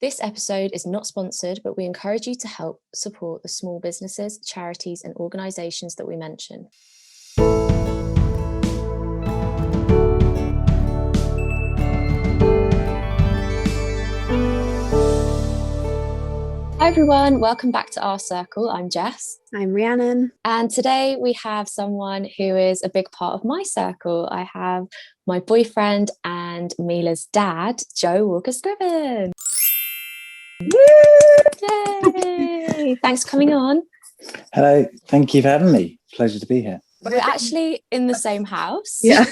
This episode is not sponsored, but we encourage you to help support the small businesses, charities, and organisations that we mention. Hi everyone, welcome back to Our Circle. I'm Jess. I'm Rhiannon. And today we have someone who is a big part of my circle. I have my boyfriend and Mila's dad, Joe Walker-Scriven. Yay! Thanks for coming on. Hello, thank you for having me. Pleasure to be here. We're actually in the same house. Yeah.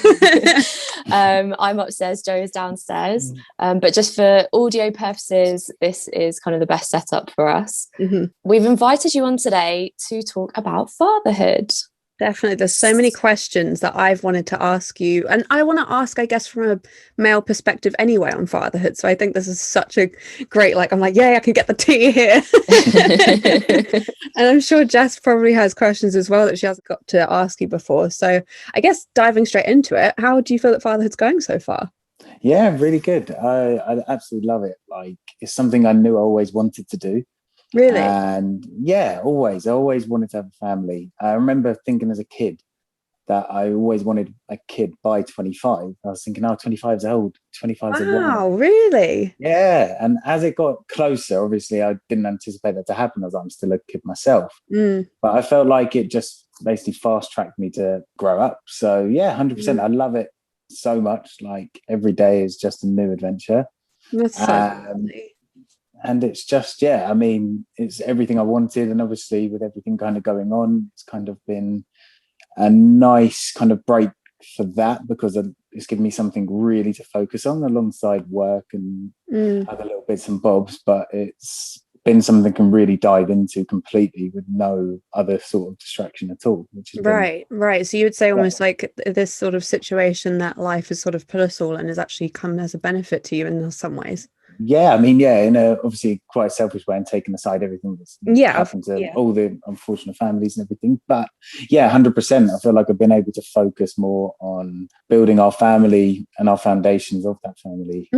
I'm upstairs, Joe is downstairs. But just for audio purposes, this is kind of the best setup for us. Mm-hmm. We've invited you on today to talk about fatherhood. Definitely. There's so many questions that I've wanted to ask you. And I want to ask, I guess, from a male perspective anyway on fatherhood. So I think this is such a great, I'm like, yay, I can get the tea here. And I'm sure Jess probably has questions as well that she hasn't got to ask you before. So I guess diving straight into it, how do you feel that fatherhood's going so far? Yeah, really good. I absolutely love it. It's something I knew I always wanted to do. Really? And yeah, I always wanted to have a family. I remember thinking as a kid that I always wanted a kid by 25. I was thinking, 25 is old. 25 is a woman. Wow, really? Yeah. And as it got closer, obviously I didn't anticipate that to happen as I'm still a kid myself. But I felt like it just basically fast tracked me to grow up. So yeah, 100%. I love it so much. Every day is just a new adventure. That's so lovely. And it's just, it's everything I wanted. And obviously with everything kind of going on, it's kind of been a nice kind of break for that, because it's given me something really to focus on alongside work and other little bits and bobs. But it's been something I can really dive into completely with no other sort of distraction at all. Which is right. So you would say almost like this sort of situation that life has sort of put us all in has actually come as a benefit to you in some ways. Yeah, in a obviously quite selfish way, and taking aside everything that's happened to all the unfortunate families and everything. But yeah, 100%. I feel like I've been able to focus more on building our family and our foundations of that family,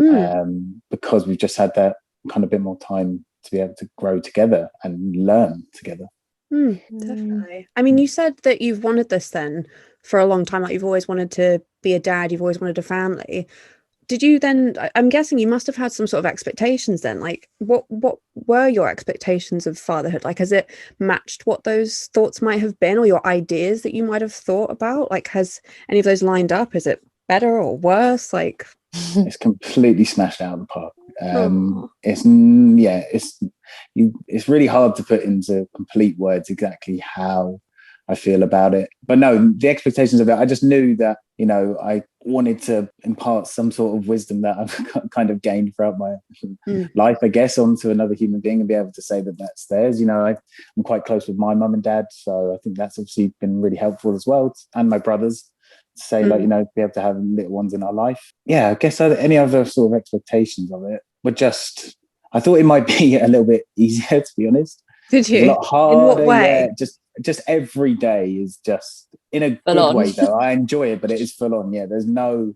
because we've just had that kind of bit more time to be able to grow together and learn together. Definitely. I mean, you said that you've wanted this then for a long time, like you've always wanted to be a dad, you've always wanted a family. Did you then, I'm guessing you must have had some sort of expectations then, what were your expectations of fatherhood? Has it matched what those thoughts might have been, or your ideas that you might have thought about? Has any of those lined up? Is it better or worse? It's completely smashed out of the park. It's really hard to put into complete words exactly how I feel about it. But no, the expectations of it, I just knew that, I wanted to impart some sort of wisdom that I've kind of gained throughout my life, I guess, onto another human being and be able to say that that's theirs. I'm quite close with my mum and dad, so I think that's obviously been really helpful as well. And my brothers, to say, be able to have little ones in our life. Yeah, I guess any other sort of expectations of it were just, I thought it might be a little bit easier, to be honest. Did you? It's a lot harder. In what way? Yeah, just every day is just in a good way though. I enjoy it, but it is full on. Yeah, there's no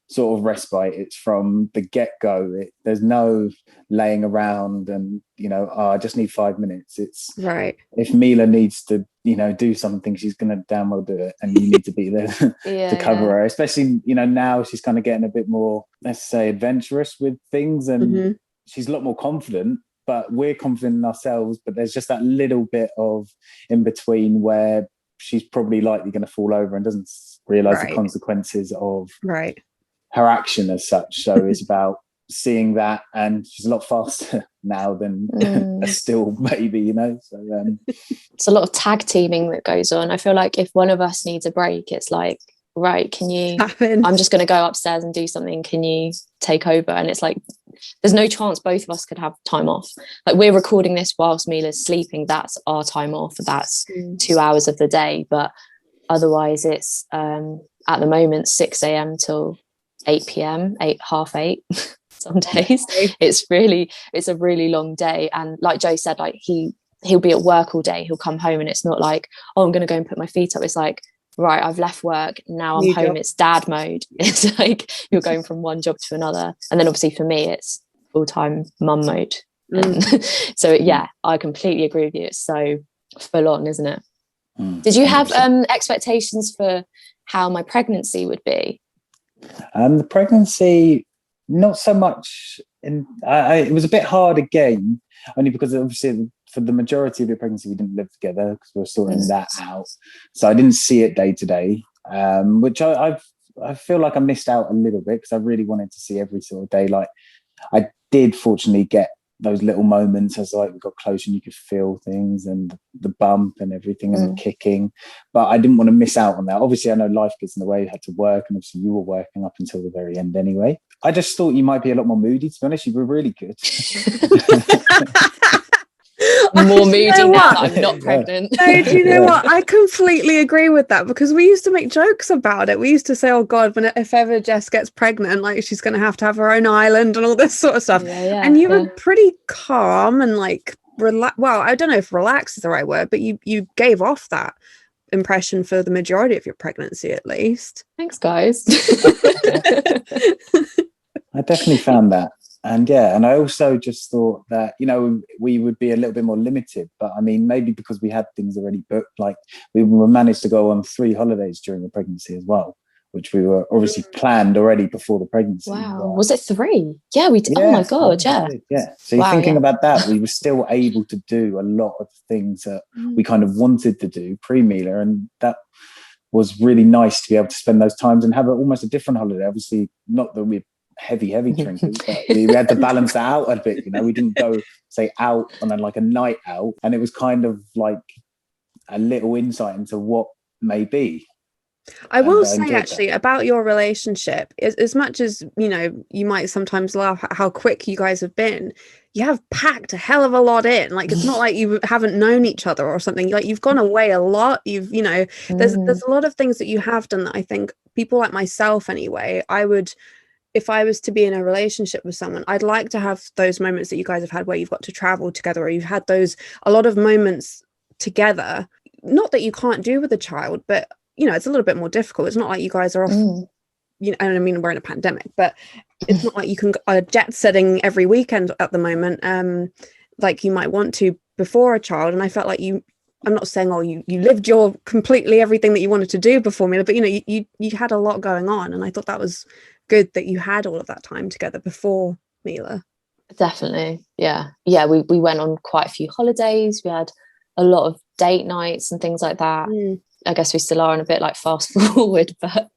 sort of respite. It's from the get-go. There's no laying around and I just need 5 minutes. It's right. If Mila needs to do something, she's gonna damn well do it, and you need to be there to cover her, especially now she's kind of getting a bit more, let's say, adventurous with things, and she's a lot more confident. But we're confident in ourselves, but there's just that little bit of in between where she's probably likely going to fall over and doesn't realise the consequences of her action as such. So it's about seeing that, and she's a lot faster now than a still baby, So it's a lot of tag teaming that goes on. I feel like if one of us needs a break, it's like, right, can you, I'm just going to go upstairs and do something, can you take over? And it's like, there's no chance both of us could have time off. We're recording this whilst Mila's sleeping, that's our time off, that's 2 hours of the day. But otherwise it's at the moment 6 a.m. till 8 p.m, half eight some days. It's a really long day. And like Joe said, he'll be at work all day, he'll come home and it's not like, oh, I'm going to go and put my feet up. It's like, right, I've left work, now I'm home, it's dad mode. It's like you're going from one job to another. And then obviously for me, it's full-time mum mode. So yeah, I completely agree with you. It's so full on, isn't it? Did you have expectations for how my pregnancy would be? The pregnancy, not so much. It was a bit hard again, only because obviously for the majority of the pregnancy we didn't live together because we were sorting that out. So I didn't see it day to day, which I feel like I missed out a little bit because I really wanted to see every sort of day. Like I did fortunately get those little moments as like we got close and you could feel things and the bump and everything and the kicking, but I didn't want to miss out on that. Obviously I know life gets in the way, you had to work, and obviously you were working up until the very end anyway. I just thought you might be a lot more moody, to be honest. You were really good. More moody now that I'm not pregnant. No, do you know what? I completely agree with that, because we used to make jokes about it. We used to say, oh God, if ever Jess gets pregnant, like she's going to have her own island and all this sort of stuff. And you were pretty calm and like well, I don't know if relax is the right word, but you gave off that impression for the majority of your pregnancy, at least. Thanks, guys. I definitely found that. And yeah, and I also just thought that, you know, we would be a little bit more limited, but I mean, maybe because we had things already booked, like we managed to go on 3 holidays during the pregnancy as well, which we were obviously planned already before the pregnancy. Wow. Was it 3? Yeah, we did. Yeah, oh my God. Yeah. Yeah. So you're thinking about that, we were still able to do a lot of things that we kind of wanted to do pre-Mila. And that was really nice to be able to spend those times and have almost a different holiday. Obviously, not that we're heavy drinkers, but we had to balance that out a bit. You know, we didn't go say out on a night out, and it was kind of like a little insight into what may be. I will say actually about your relationship, as much as, you know, you might sometimes laugh at how quick you guys have been, you have packed a hell of a lot in. Like, it's not like you haven't known each other or something. Like, you've gone away a lot. You've, you know, there's a lot of things that you have done that I think people like myself anyway, if I was to be in a relationship with someone, I'd like to have those moments that you guys have had where you've got to travel together, or you've had a lot of moments together. Not that you can't do with a child, but, you know, it's a little bit more difficult. It's not like you guys are off, you know, and I mean, we're in a pandemic, but it's not like you can jet setting every weekend at the moment, like you might want to before a child. And I felt like I'm not saying, oh, you lived your completely everything that you wanted to do before Mila, but, you know, you had a lot going on. And I thought that was good that you had all of that time together before Mila. Definitely. Yeah. We went on quite a few holidays. We had a lot of date nights and things like that. I guess we still are on a bit like fast forward, but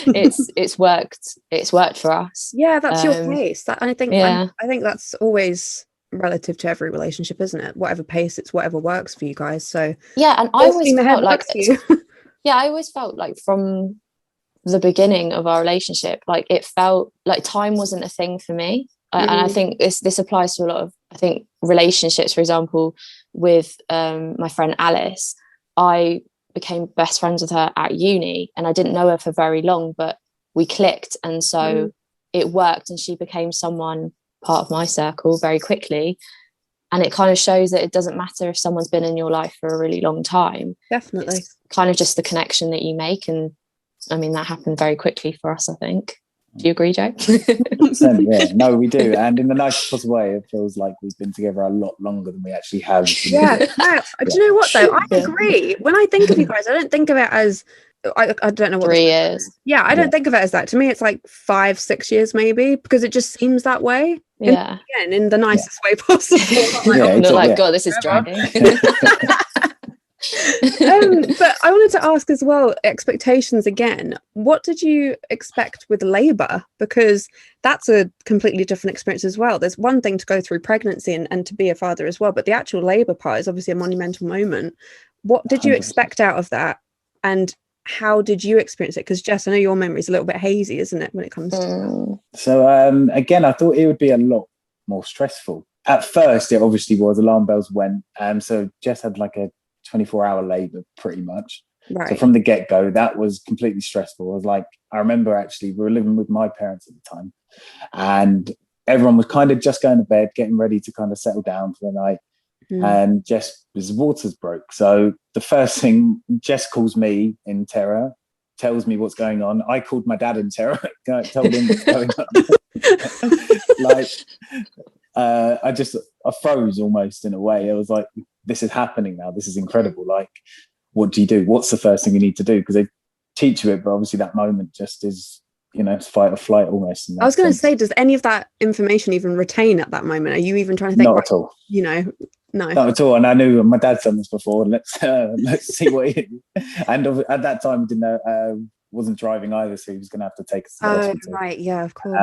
it's worked for us. Yeah, that's your pace. I think that's always relative to every relationship, isn't it? Whatever pace, it's whatever works for you guys. So yeah, and I always felt like I always felt like from the beginning of our relationship, like it felt like time wasn't a thing for me. And I think this applies to a lot of, I think, relationships. For example, with my friend Alice, I became best friends with her at uni, and I didn't know her for very long, but we clicked, and so it worked, and she became someone part of my circle very quickly. And it kind of shows that it doesn't matter if someone's been in your life for a really long time. Definitely. It's kind of just the connection that you make. And I mean, that happened very quickly for us, I think. Do you agree, Joe? Yeah, no, we do. And in the nicest possible way, it feels like we've been together a lot longer than we actually have. Yeah. Do you know what, though? I agree. When I think of you guys, I don't think of it as, I don't know what 3 years. Yeah, I don't think of it as that. To me, it's like 5-6 years maybe, because it just seems that way. Yeah. And again, in the nicest way possible. God, this is dragging. But I wanted to ask as well, expectations again. What did you expect with labour? Because that's a completely different experience as well. There's one thing to go through pregnancy and to be a father as well, but the actual labour part is obviously a monumental moment. What did you expect out of that? And how did you experience it? Because Jess, I know your memory is a little bit hazy, isn't it, when it comes to So again, I thought it would be a lot more stressful. At first, it obviously was. Alarm bells went. So Jess had like a 24-hour labour pretty much. Right. So from the get-go, that was completely stressful. I was like, I remember actually we were living with my parents at the time, and everyone was kind of just going to bed, getting ready to kind of settle down for the night. And Jess's waters broke. So the first thing, Jess calls me in terror, tells me what's going on. I called my dad in terror, told him what's going on. Like, I froze almost in a way. I was like, this is happening now. This is incredible. Like, what do you do? What's the first thing you need to do? Because they teach you it, but obviously that moment just is, it's fight or flight almost. I was going to say, does any of that information even retain at that moment? Are you even trying to think? Not at all. No. Not at all. And I knew my dad's done this before. Let's see what he. And at that time, we didn't know, wasn't driving either, so he was going to have to take us to the hospital. Right, yeah, of course.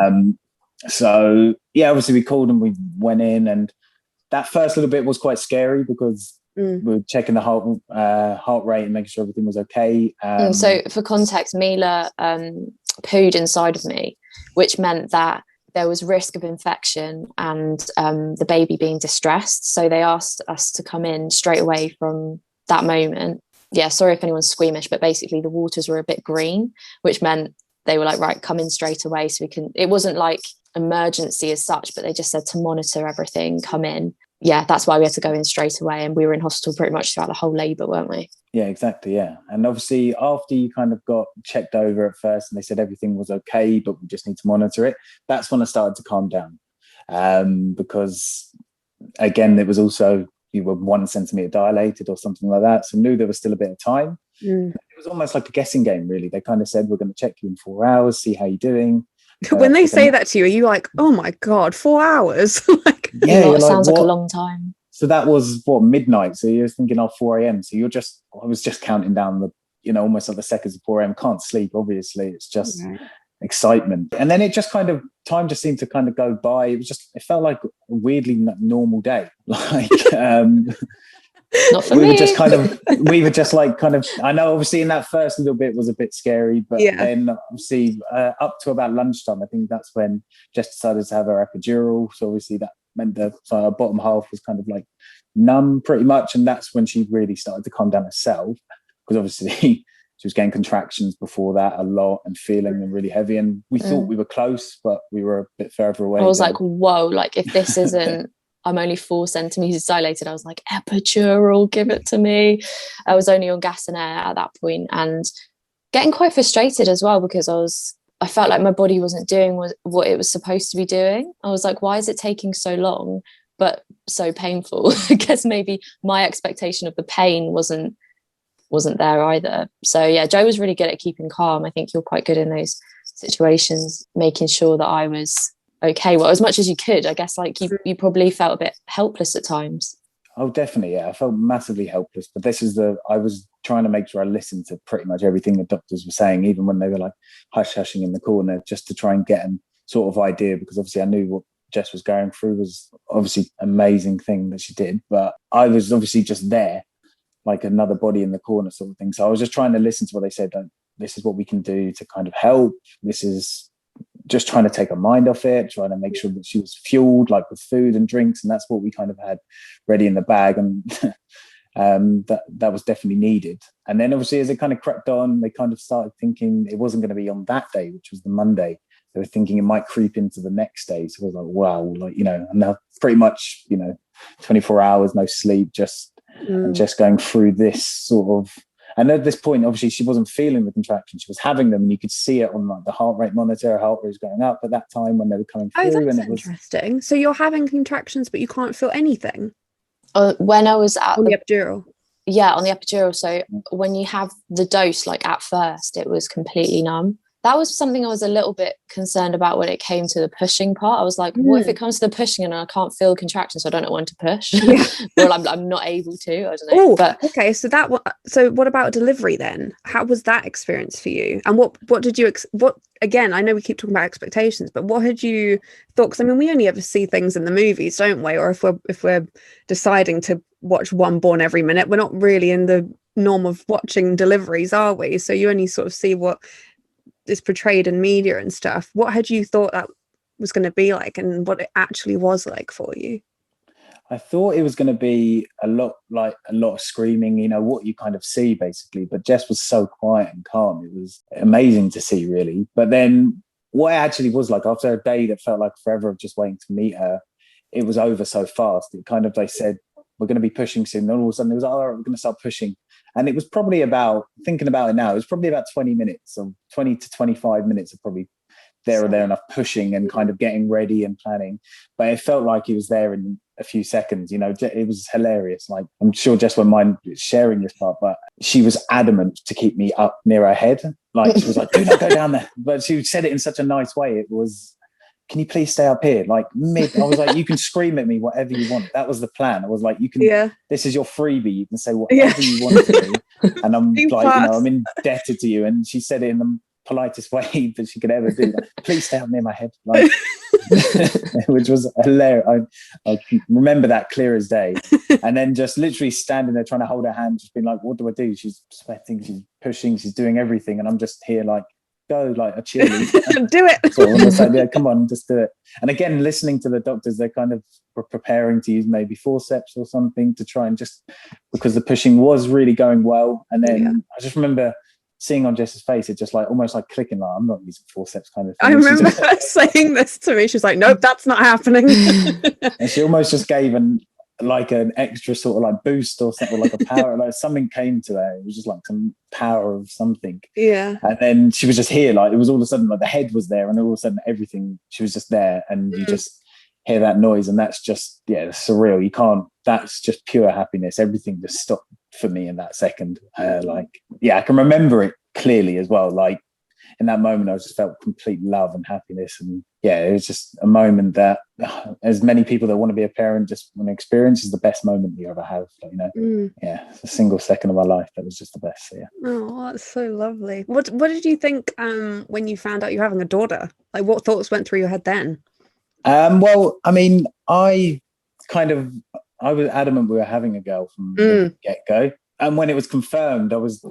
So yeah, obviously we called and we went in, and that first little bit was quite scary because we were checking the heart rate and making sure everything was okay. So for context, Mila pooed inside of me, which meant that there was risk of infection and the baby being distressed. So they asked us to come in straight away from that moment. Yeah, sorry if anyone's squeamish, but basically the waters were a bit green, which meant they were like, right, come in straight away. So we can, it wasn't like emergency as such, but they just said to monitor everything, come in. Yeah, that's why we had to go in straight away. And we were in hospital pretty much throughout the whole labour, weren't we? Yeah, exactly. Yeah. And obviously after you kind of got checked over at first and they said everything was okay, but we just need to monitor it, that's when I started to calm down. Because again, it was also, you were 1 centimetre dilated or something like that. So I knew there was still a bit of time. It was almost like a guessing game, really. They kind of said, we're going to check you in 4 hours, see how you're doing. When they say that to you, are you like, oh my God, 4 hours? Like, yeah, it sounds like a long time. So that was midnight. So you're thinking, 4 a.m. So I was just counting down the, almost like the seconds of 4 a.m. Can't sleep, obviously. It's just excitement. And then it just kind of, time just seemed to kind of go by. It felt like a weirdly normal day. Like, not for me. We were just like I know obviously in that first little bit was a bit scary, but then obviously up to about lunchtime, I think that's when Jess decided to have her epidural. So obviously that meant that her bottom half was kind of like numb pretty much. And that's when she really started to calm down herself, because obviously she was getting contractions before that a lot and feeling them really heavy. And we thought we were close, but we were a bit further away. I was like, whoa, like if this isn't, I'm only 4 centimeters dilated. I was like, epidural, give it to me. I was only on gas and air at that point and getting quite frustrated as well, because I felt like my body wasn't doing what it was supposed to be doing. I was like, why is it taking so long, but so painful? I guess maybe my expectation of the pain wasn't there either. So yeah, Joe was really good at keeping calm. I think you're quite good in those situations, making sure that I was okay, well, as much as you could. I guess like you probably felt a bit helpless at times. Oh, definitely, yeah. I felt massively helpless, but I was trying to make sure I listened to pretty much everything the doctors were saying, even when they were like hushing in the corner, just to try and get an sort of idea, because obviously I knew what Jess was going through was obviously an amazing thing that she did, but I was obviously just there, like another body in the corner sort of thing. So I was just trying to listen to what they said. Like, this is what we can do to kind of help. This is just trying to take her mind off it, trying to make sure that she was fueled, like with food and drinks, and that's what we kind of had ready in the bag, and that was definitely needed. And then obviously as it kind of crept on, they kind of started thinking it wasn't going to be on that day, which was the Monday. They were thinking it might creep into the next day. So I was like, wow, like, and now pretty much 24 hours no sleep, just going through this sort of. And at this point, obviously, she wasn't feeling the contractions. She was having them, and you could see it on like the heart rate monitor. Her heart rate was going up at that time when they were coming through. Oh, that's and it was interesting. So you're having contractions, but you can't feel anything? When I was at on the epidural? Yeah, on the epidural. So when you have the dose, like at first, it was completely numb. That was something I was a little bit concerned about when it came to the pushing part. I was like, what if it comes to the pushing and I can't feel contractions, so I don't know when to push? Yeah. Well, I'm not able to. I don't know. But okay, so what about delivery then? How was that experience for you? And what did you again? I know we keep talking about expectations, but what had you thought? Because I mean, we only ever see things in the movies, don't we? Or if we're deciding to watch One Born every minute, we're not really in the norm of watching deliveries, are we? So you only sort of see what is portrayed in media and stuff. What had you thought that was going to be like, and what it actually was like for you? I thought it was going to be a lot of screaming, what you kind of see basically, but Jess was so quiet and calm. It was amazing to see, really. But then what it actually was like, after a day that felt like forever of just waiting to meet her, it was over so fast. It kind of, they said, we're going to be pushing soon. And all of a sudden it was like, all right, we're going to start pushing. And it was probably about, thinking about it now, it was probably about 20 minutes or 20 to 25 minutes of probably there or there enough pushing and kind of getting ready and planning. But it felt like he was there in a few seconds. It was hilarious. Like, I'm sure Jess won't mind sharing this part, but she was adamant to keep me up near her head. Like, she was like, do not go down there. But she said it in such a nice way. It was, can you please stay up here? Like, I was like, you can scream at me whatever you want. That was the plan. I was like, you can, this is your freebie. You can say whatever you want to me. And I'm like, I'm indebted to you. And she said it in the politest way that she could ever do. Like, please stay up near my head. Like, which was hilarious. I remember that clear as day. And then just literally standing there trying to hold her hand, just being like, what do I do? She's sweating, she's pushing, she's doing everything. And I'm just here like, go, like a cheerleader. Do it. So I was like, yeah, come on, just do it. And again, listening to the doctors, they kind of were preparing to use maybe forceps or something to try and just, because the pushing was really going well. And then I just remember seeing on Jess's face, it just like almost like clicking, like, I'm not using forceps kind of thing. I remember her saying this to me. She's like, nope, that's not happening. And she almost just gave an extra sort of like boost or something, like a power, like something came to her. It was just like some power of something. Yeah. And then she was just here, like it was all of a sudden like the head was there, and all of a sudden everything, she was just there, and you just hear that noise, and that's just surreal. You can't, that's just pure happiness. Everything just stopped for me in that second. I can remember it clearly as well. Like in that moment, I just felt complete love and happiness, and it was just a moment that, as many people that want to be a parent just want to experience, is the best moment you ever have. It's a single second of my life that was just the best. So, Oh, that's so lovely. What did you think when you found out you're having a daughter? Like, what thoughts went through your head then? Well, I mean, I was adamant we were having a girl from the get-go. And when it was confirmed, I was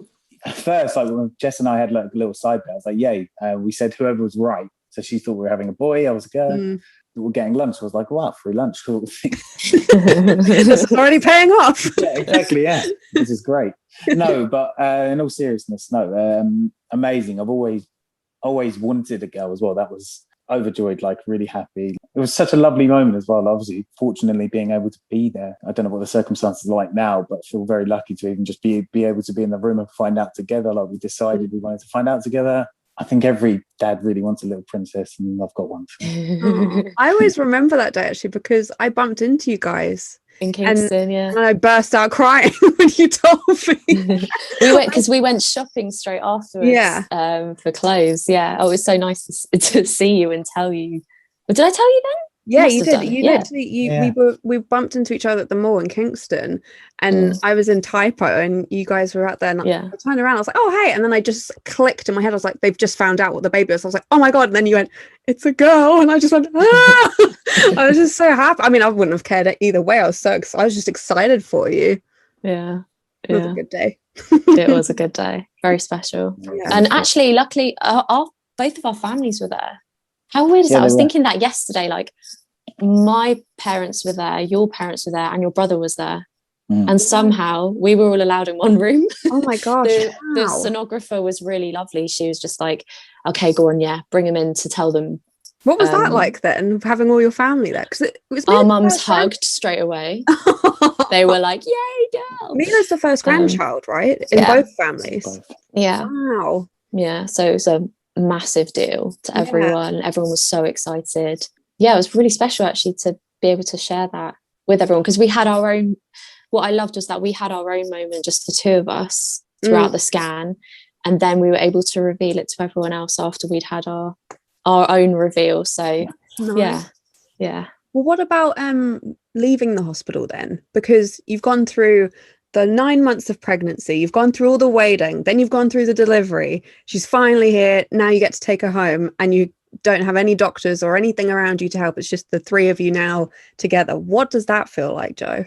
at first, like when Jess and I had like a little side bet, I was like, yay. We said whoever was right. So she thought we were having a boy, I was a girl. We were getting lunch. I was like, wow, free lunch. Cool. It's already paying off. Yeah, exactly. Yeah. This is great. No, but in all seriousness, amazing. I've always wanted a girl as well. That was overjoyed, like really happy. It was such a lovely moment as well. Obviously, fortunately, being able to be there. I don't know what the circumstances are like now, but I feel very lucky to even just be able to be in the room and find out together. Like, we decided we wanted to find out together. I think every dad really wants a little princess, and I've got one. I always remember that day actually, because I bumped into you guys in Kingston, and I burst out crying when you told me. we went shopping straight afterwards. For clothes. Oh, it was so nice to see you and tell you. But did I tell you then? Yeah, you did. We bumped into each other at the mall in Kingston, and I was in typo, and you guys were out there, and I turned around, I was like, oh hey, and then I just clicked in my head, I was like, they've just found out what the baby is. I was like, oh my god. And then you went, it's a girl, and I just went, ah! I was just so happy. I mean, I wouldn't have cared either way. I was just excited for you. It was a good day. It was a good day, very special. And actually, luckily, both of our families were there. How weird is that? I was thinking that yesterday, like, my parents were there, your parents were there, and your brother was there. And somehow we were all allowed in one room. Oh my gosh. The sonographer was really lovely. She was just like, okay, go on, bring him in to tell them. What was that like then, having all your family there? Because it was our mums hugged straight away. They were like, yay, girl. Mila's the first grandchild, right? In both families. Yeah. Wow. Yeah, so it was a massive deal to everyone. Everyone was so excited. It was really special actually to be able to share that with everyone, because we had our own. What I loved was that we had our own moment, just the two of us, throughout the scan, and then we were able to reveal it to everyone else after we'd had our own reveal. So nice. Yeah. Well, what about leaving the hospital then? Because you've gone through the 9 months of pregnancy, you've gone through all the waiting, then you've gone through the delivery. She's finally here. Now you get to take her home, and you don't have any doctors or anything around you to help. It's just the three of you now together. What does that feel like, Joe?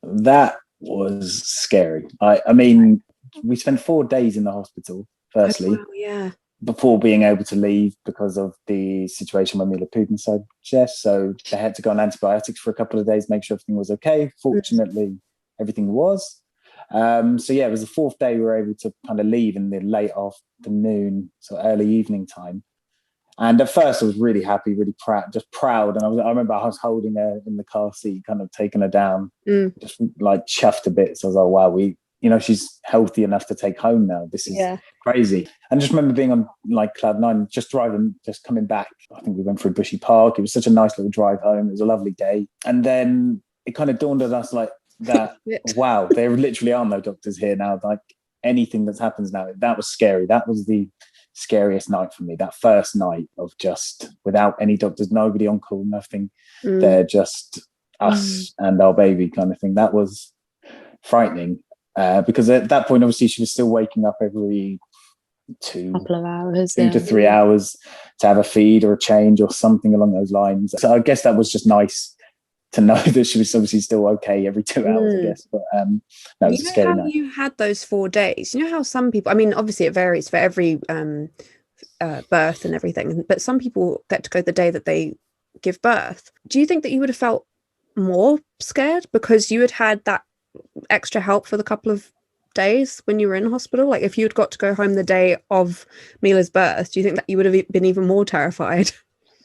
That was scary. I mean, we spent 4 days in the hospital, firstly, before being able to leave because of the situation when Mila pooed inside Jess. So they had to go on antibiotics for a couple of days, make sure everything was okay. Fortunately, everything was. It was the 4th day we were able to kind of leave in the late afternoon, so early evening time. And at first I was really happy, really proud. And I remember I was holding her in the car seat, kind of taking her down, just like chuffed a bit. So I was like, wow, she's healthy enough to take home now. This is crazy. And I just remember being on like cloud nine, just coming back. I think we went through Bushy Park. It was such a nice little drive home. It was a lovely day. And then it kind of dawned on us like that, wow, there literally are no doctors here now. Like anything that happens now, that was scary. That was the scariest night for me, that first night of just without any doctors, nobody on call, nothing. They're just us and our baby kind of thing. That was frightening, because at that point obviously she was still waking up every two to 3 hours to have a feed or a change or something along those lines. So I guess that was just nice to know that she was obviously still okay every 2 hours, I guess. But that was a scary night. You had those 4 days. You know how some people, I mean, obviously it varies for every birth and everything, but some people get to go the day that they give birth. Do you think that you would have felt more scared because you had that extra help for the couple of days when you were in hospital? Like if you'd got to go home the day of Mila's birth, do you think that you would have been even more terrified?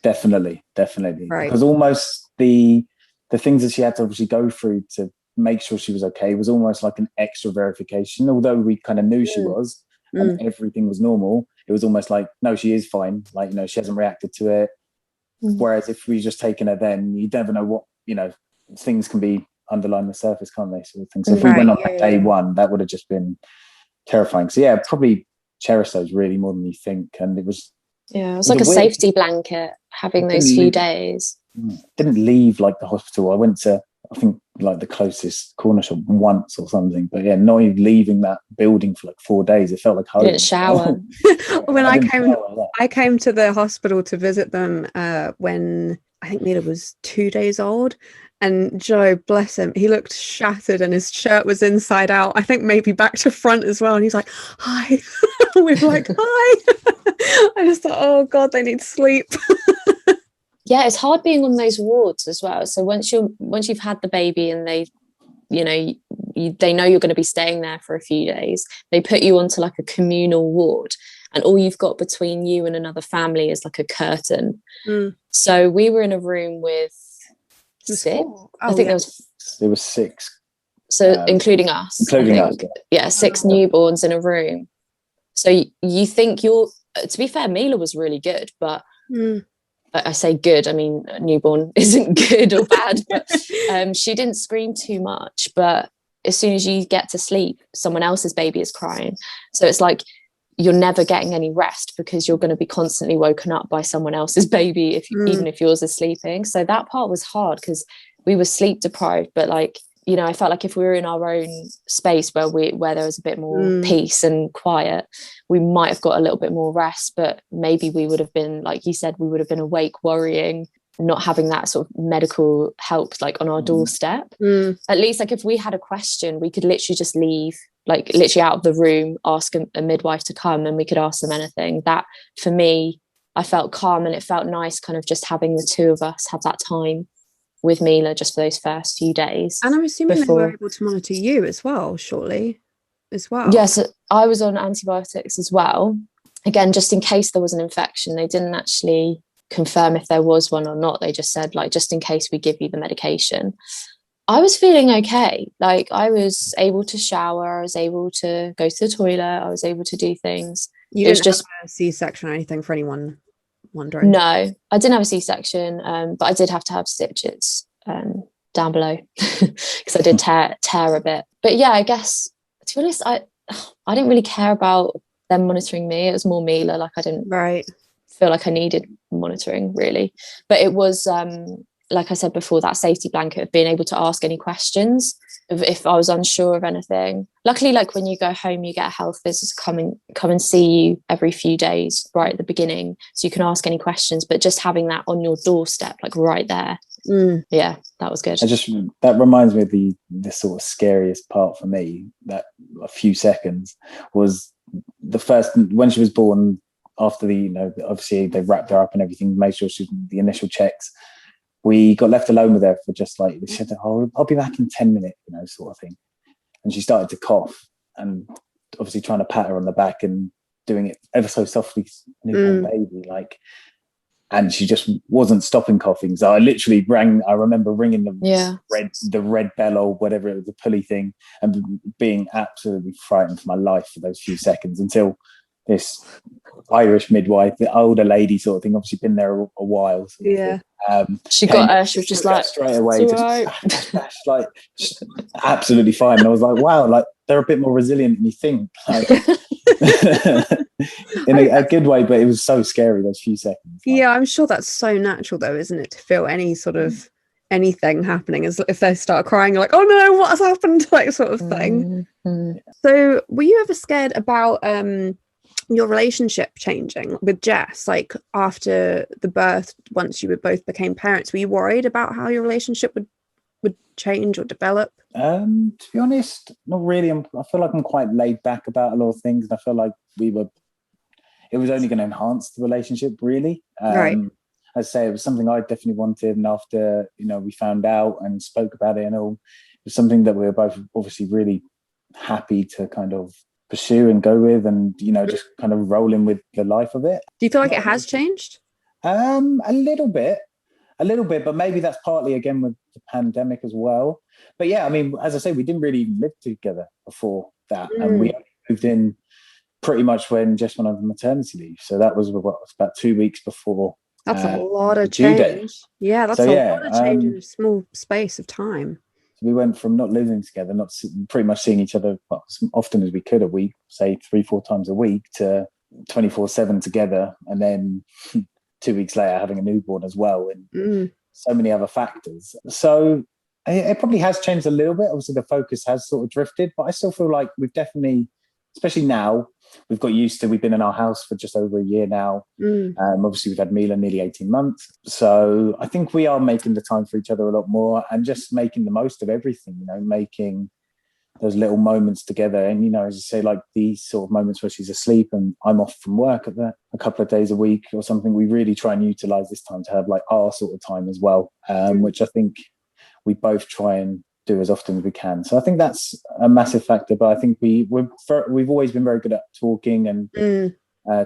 Definitely. Right. Because almost the things that she had to obviously go through to make sure she was okay was almost like an extra verification. Although we kind of knew she was and everything was normal, it was almost like, no, she is fine. Like, she hasn't reacted to it. Whereas if we just taken her then, you never know what, things can be underlying the surface, can't they? Sort of thing. So if we went on day one, that would have just been terrifying. So yeah, probably cherish those really more than you think. And it was like a safety blanket having those few days. Didn't leave like the hospital. I went to, I think, like the closest corner shop once or something, but not even leaving that building for like 4 days. It felt like home. Didn't shower. When I came to the hospital to visit them when I think Mila was 2 days old, and Joe, bless him, he looked shattered and his shirt was inside out. I think maybe back to front as well. And he's like, hi. We were like, hi. I just thought, oh God, they need sleep. Yeah, it's hard being on those wards as well. So once you've had the baby and they know you're going to be staying there for a few days, they put you onto like a communal ward, and all you've got between you and another family is like a curtain. So we were in a room with 6. I think there was 6. So including us. 6 newborns in a room. So you think to be fair, Mila was really good, but I say good, I mean newborn isn't good or bad, but she didn't scream too much. But as soon as you get to sleep, someone else's baby is crying. So it's like you're never getting any rest because you're going to be constantly woken up by someone else's baby even if yours is sleeping. So that part was hard because we were sleep deprived, but like, I felt like if we were in our own space where there was a bit more peace and quiet, we might have got a little bit more rest, but maybe we would have been, like you said, we would have been awake worrying, not having that sort of medical help like on our doorstep. At least like if we had a question, we could literally just leave, like literally out of the room, ask a midwife to come and we could ask them anything. That for me, I felt calm and it felt nice kind of just having the two of us have that time with Mila just for those first few days. And I'm assuming they were able to monitor you as well, shortly, as well. Yes, I was on antibiotics as well. Again, just in case there was an infection. They didn't actually confirm if there was one or not. They just said, like, just in case we give you the medication. I was feeling okay. Like, I was able to shower. I was able to go to the toilet. I was able to do things. You didn't have a C-section or anything for anyone wondering? No, I didn't have a C-section, but I did have to have stitches down below because I did tear a bit. But yeah, I guess, to be honest, I didn't really care about them monitoring me. It was more Mila. Like, I didn't feel like I needed monitoring, really. But it was, like I said before, that safety blanket of being able to ask any questions if I was unsure of anything. Luckily, like when you go home, you get a health visitor come and see you every few days right at the beginning, so you can ask any questions. But just having that on your doorstep, like right there, yeah, that was good. That reminds me of the sort of scariest part for me. That a few seconds was the first, when she was born. After obviously they wrapped her up and everything, made sure she did the initial checks. We got left alone with her for just like, she said, I'll be back in 10 minutes, sort of thing. And she started to cough, and obviously trying to pat her on the back and doing it ever so softly, newborn baby, like, and she just wasn't stopping coughing. So I literally I remember ringing the red bell or whatever it was, the pulley thing, and being absolutely frightened for my life for those few seconds until this Irish midwife, the older lady sort of thing, obviously been there a while. She got her, she was just like, straight away, like absolutely fine. And I was like, wow, like they're a bit more resilient than you think. Like, in a good way, but it was so scary those few seconds. Like, yeah, I'm sure that's so natural though, isn't it, to feel any sort of anything happening, as if they start crying, you're like, oh no, what has happened, like sort of thing. So were you ever scared about your relationship changing with Jess, like after the birth, once you both became parents? Were you worried about how your relationship would change or develop? To be honest, not really. I feel like I'm quite laid back about a lot of things, and I feel like it was only going to enhance the relationship, really. Right. I'd say it was something I definitely wanted, and after we found out and spoke about it and all, it was something that we were both obviously really happy to kind of pursue and go with, and just kind of rolling with the life of it. Do you feel like it has changed? A little bit, but maybe that's partly again with the pandemic as well. But yeah, I mean, as I say, we didn't really even live together before that, and we moved in pretty much when Jess went on maternity leave. So that was about 2 weeks before. That's a lot of change. Yeah, that's a lot of change in a small space of time. So we went from not living together, pretty much seeing each other as often as we could a week, say 3-4 times a week, to 24/7 together, and then 2 weeks later having a newborn as well, and so many other factors. So it probably has changed a little bit. Obviously, the focus has sort of drifted, but I still feel like we've definitely, especially now, we've got used to, we've been in our house for just over a year now. Obviously, we've had Mila nearly 18 months. So I think we are making the time for each other a lot more, and just making the most of everything, making those little moments together. And, as I say, like these sort of moments where she's asleep and I'm off from work a couple of days a week or something, we really try and utilize this time to have like our sort of time as well, which I think we both try and do as often as we can. So I think that's a massive factor. But I think we've always been very good at talking and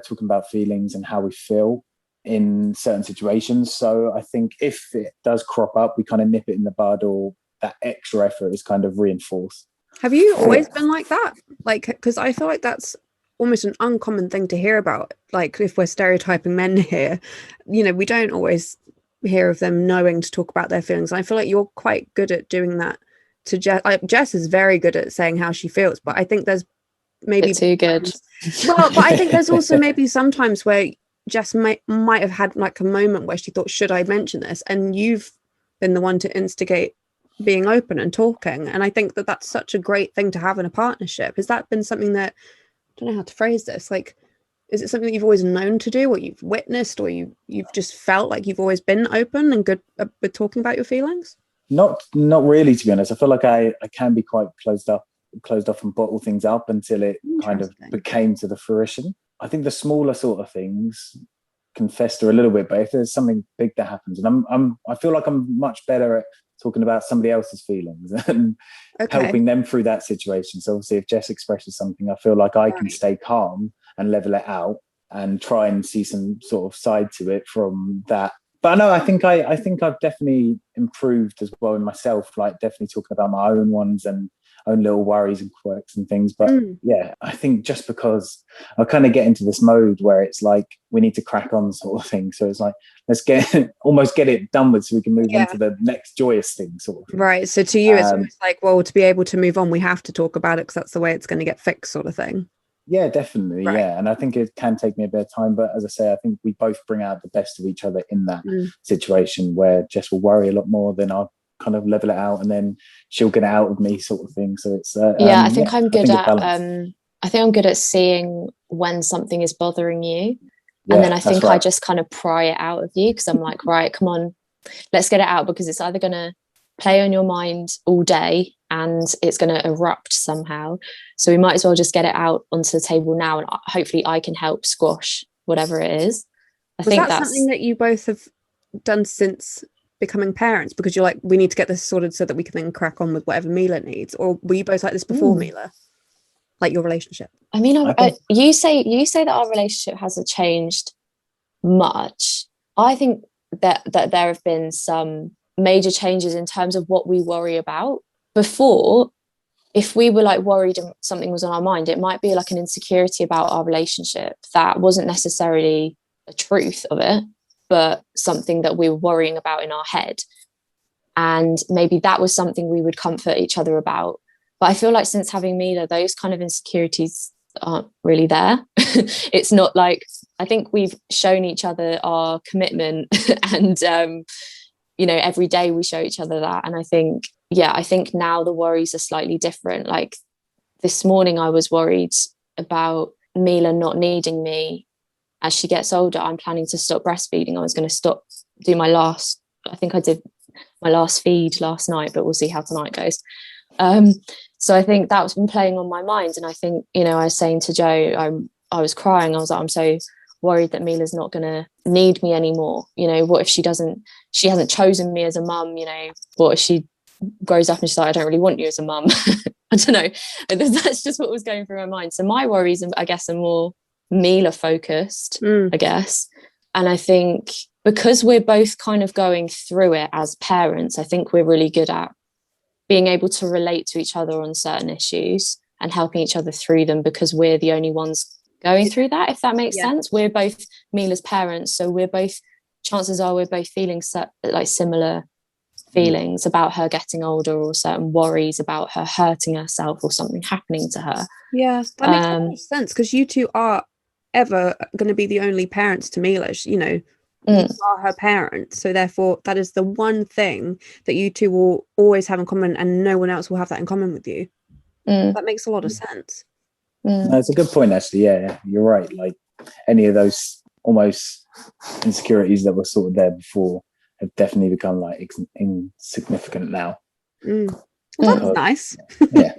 talking about feelings and how we feel in certain situations. So I think if it does crop up, we kind of nip it in the bud, or that extra effort is kind of reinforced. Have you always been like that? Like, because I feel like that's almost an uncommon thing to hear about. Like, if we're stereotyping men here, we don't always hear of them knowing to talk about their feelings. And I feel like you're quite good at doing that to Jess. Jess is very good at saying how she feels, but I think there's maybe too good. Well, but I think there's also maybe sometimes where Jess might have had like a moment where she thought, should I mention this? And you've been the one to instigate being open and talking. And I think that that's such a great thing to have in a partnership. Has that been something that, I don't know how to phrase this, like, is it something that you've always known to do, or you've witnessed, or you've just felt like you've always been open and good with talking about your feelings? Not really, to be honest. I feel like I can be quite closed off and bottle things up until it kind of became to the fruition. I think the smaller sort of things can fester a little bit, but if there's something big that happens, and I feel like I'm much better at talking about somebody else's feelings and helping them through that situation. So obviously if Jess expresses something, I feel like I can stay calm and level it out and try and see some sort of side to it from that. But no, I think I've definitely improved as well in myself, like definitely talking about my own ones and own little worries and quirks and things. But yeah, I think just because I kind of get into this mode where it's like we need to crack on sort of thing. So it's like, let's almost get it done with so we can move on to the next joyous thing sort of thing. Right. So to you, it's almost like, well, to be able to move on, we have to talk about it because that's the way it's going to get fixed sort of thing. Yeah, definitely. Right. Yeah. And I think it can take me a bit of time. But as I say, I think we both bring out the best of each other in that situation where Jess will worry a lot more than I'll kind of level it out, and then she'll get it out of me sort of thing. So it's I think I'm good at I think I'm good at seeing when something is bothering you, and then I think I just kind of pry it out of you, because I'm like, right, come on, let's get it out, because it's either going to play on your mind all day and it's going to erupt somehow, so we might as well just get it out onto the table now, and hopefully I can help squash whatever it is. I think that's something that you both have done since becoming parents, because you're like, we need to get this sorted so that we can then crack on with whatever Mila needs? Or were you both like this before Mila, like your relationship? I mean, you say that our relationship hasn't changed much. I think that there have been some major changes in terms of what we worry about. Before, if we were like worried and something was on our mind, it might be like an insecurity about our relationship that wasn't necessarily the truth of it, but something that we were worrying about in our head. And maybe that was something we would comfort each other about. But I feel like since having Mila, those kind of insecurities aren't really there. It's not like, I think we've shown each other our commitment and every day we show each other that. And I think now the worries are slightly different. Like this morning I was worried about Mila not needing me as she gets older. I'm planning to stop breastfeeding. I was going to I think I did my last feed last night, but we'll see how tonight goes. So I think that's been playing on my mind. And I think, I was saying to Joe, I was crying. I was like, I'm so worried that Mila's not going to need me anymore. What if she hasn't chosen me as a mum? What if she grows up and she's like, I don't really want you as a mum? I don't know. That's just what was going through my mind. So my worries, I guess, are more Mila focused, I guess. And I think because we're both kind of going through it as parents, I think we're really good at being able to relate to each other on certain issues and helping each other through them, because we're the only ones going through that, if that makes sense. We're both Mila's parents, so chances are we're both feeling like similar feelings about her getting older, or certain worries about her hurting herself or something happening to her. Yeah, that makes a lot of sense, because you two are ever going to be the only parents to Mila. You are her parents, so therefore that is the one thing that you two will always have in common, and no one else will have that in common with you. That makes a lot of sense. That's a good point, actually. Yeah, you're right. Like any of those almost insecurities that were sort of there before have definitely become like insignificant now. Well, that's nice. Yeah.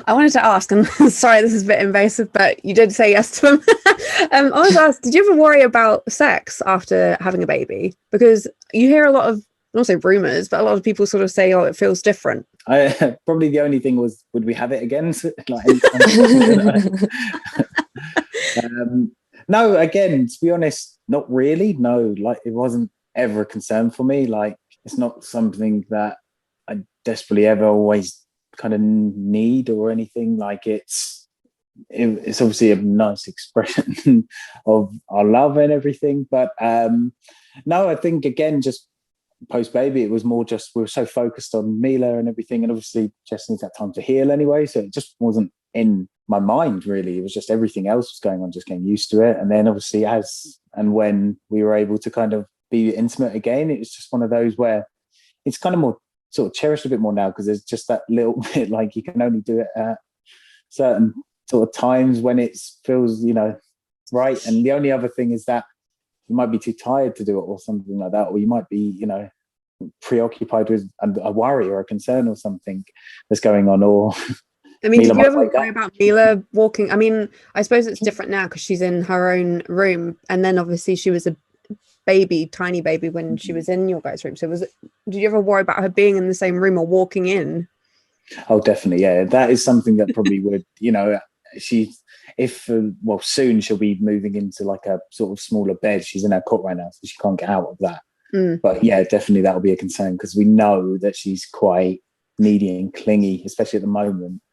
I wanted to ask, and sorry, this is a bit invasive, but you did say yes to them. I wanted to ask, did you ever worry about sex after having a baby? Because you hear a lot of, I don't say rumors, but a lot of people sort of say, oh, it feels different. Probably the only thing was, would we have it again? No, again, to be honest, not really. No, like it wasn't ever a concern for me. Like it's not something that I desperately ever always kind of need or anything. Like it's obviously a nice expression of our love and everything, but no, I think again, just post baby, it was more just we were so focused on Mila and everything, and obviously Jess needs that time to heal anyway, so it just wasn't in my mind really. It was just everything else was going on, just getting used to it. And then obviously as and when we were able to kind of be intimate again, it was just one of those where it's kind of more sort of cherished a bit more now, because there's just that little bit, like you can only do it at certain sort of times when it feels right. And the only other thing is that you might be too tired to do it or something like that, or you might be preoccupied with a worry or a concern or something that's going on. Or I mean, did you ever worry about Mila walking? I mean, I suppose it's different now because she's in her own room, and then obviously she was a tiny baby when she was in your guys' room. So did you ever worry about her being in the same room or walking in? Oh, definitely. Yeah, that is something that probably would, soon she'll be moving into like a sort of smaller bed. She's in her cot right now, so she can't get out of that. But yeah, definitely that'll be a concern, because we know that she's quite needy and clingy, especially at the moment.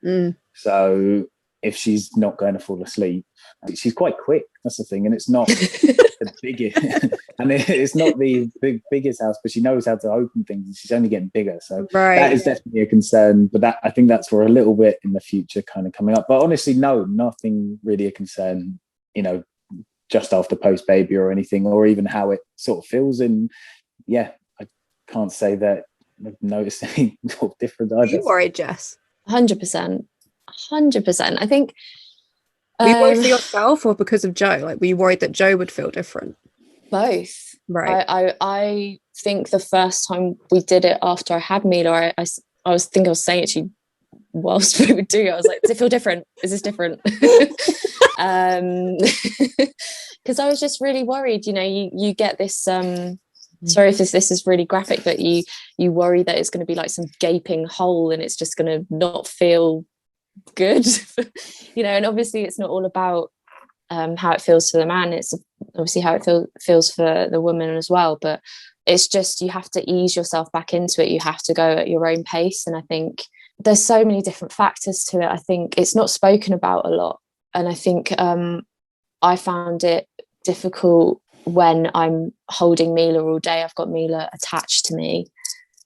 So if she's not going to fall asleep, she's quite quick. That's the thing. And it's not the biggest, and it's not the biggest house, but she knows how to open things, and she's only getting bigger. So that is definitely a concern. But I think that's for a little bit in the future kind of coming up. But honestly, no, nothing really a concern, just after post baby or anything, or even how it sort of feels. And yeah, I can't say that I've noticed any sort of difference either. Are you worried, Jess? 100%. I think. Were you worried for yourself or because of Joe? Like, were you worried that Joe would feel different? Both. Right. I think the first time we did it after I had Mila, I was saying it to you whilst we were doing it. I was like, does it feel different? Is this different? Because I was just really worried. You get this. Sorry if this is really graphic, but you worry that it's going to be like some gaping hole and it's just going to not feel good. And obviously it's not all about how it feels to the man. It's obviously how it feels for the woman as well, but it's just, you have to ease yourself back into it. You have to go at your own pace. And I think there's so many different factors to it. I think it's not spoken about a lot. And I think I found it difficult when I'm holding Mila all day. I've got Mila attached to me.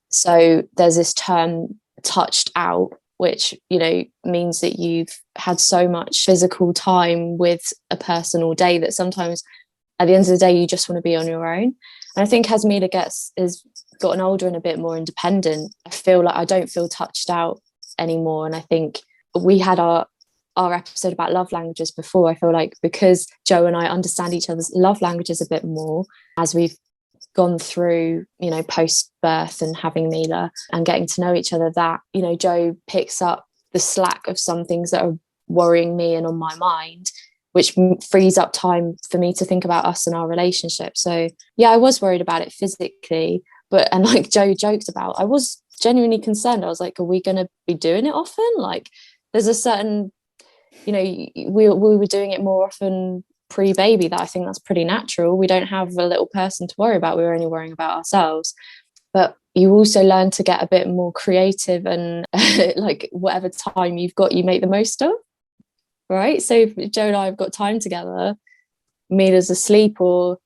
So there's this term, touched out, which, you know, means that you've had so much physical time with a person all day that sometimes at the end of the day, you just want to be on your own. And I think as Mila has gotten older and a bit more independent, I feel like I don't feel touched out anymore. And I think we had our episode about love languages before. I feel like because Joe and I understand each other's love languages a bit more as we've gone through, you know, post birth and having Mila and getting to know each other, that, you know, Joe picks up the slack of some things that are worrying me and on my mind, which frees up time for me to think about us and our relationship. So yeah, I was worried about it physically, and like Joe joked about, I was genuinely concerned. I was like, are we going to be doing it often? Like there's a certain, you know, we were doing it more often pre-baby, that I think that's pretty natural. We don't have a little person to worry about. We're only worrying about ourselves. But you also learn to get a bit more creative and like whatever time you've got, you make the most of, right? So if Joe and I have got time together, Mila's asleep or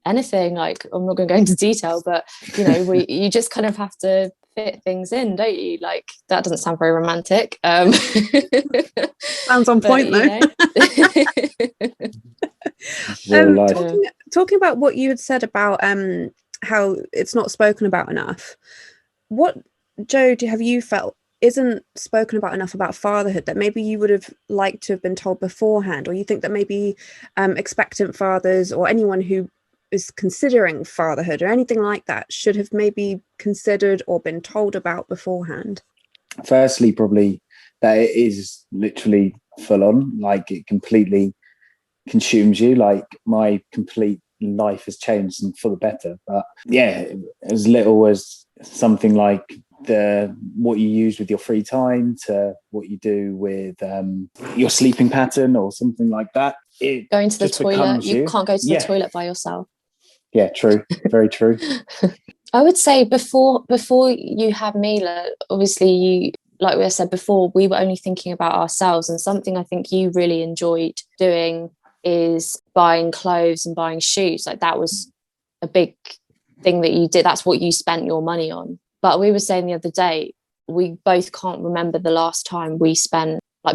anything, like I'm not going to go into detail, but you know, you just kind of have to fit things in, don't you? Like that doesn't sound very romantic. Sounds on point though. Talking about what you had said about how it's not spoken about enough, what, Joe, have you felt isn't spoken about enough about fatherhood that maybe you would have liked to have been told beforehand, or you think that maybe expectant fathers or anyone who is considering fatherhood or anything like that should have maybe considered or been told about beforehand? Firstly, probably that it is literally full on, like it completely consumes you. Like my complete life has changed and for the better. But yeah, as little as something like what you use with your free time to what you do with your sleeping pattern or something like that. Going to the toilet, you can't go to the toilet by yourself. Yeah, true. Very true. I would say before you had Mila, obviously you, like we said before, we were only thinking about ourselves, and something I think you really enjoyed doing is buying clothes and buying shoes. Like that was a big thing that you did. That's what you spent your money on. But we were saying the other day, we both can't remember the last time we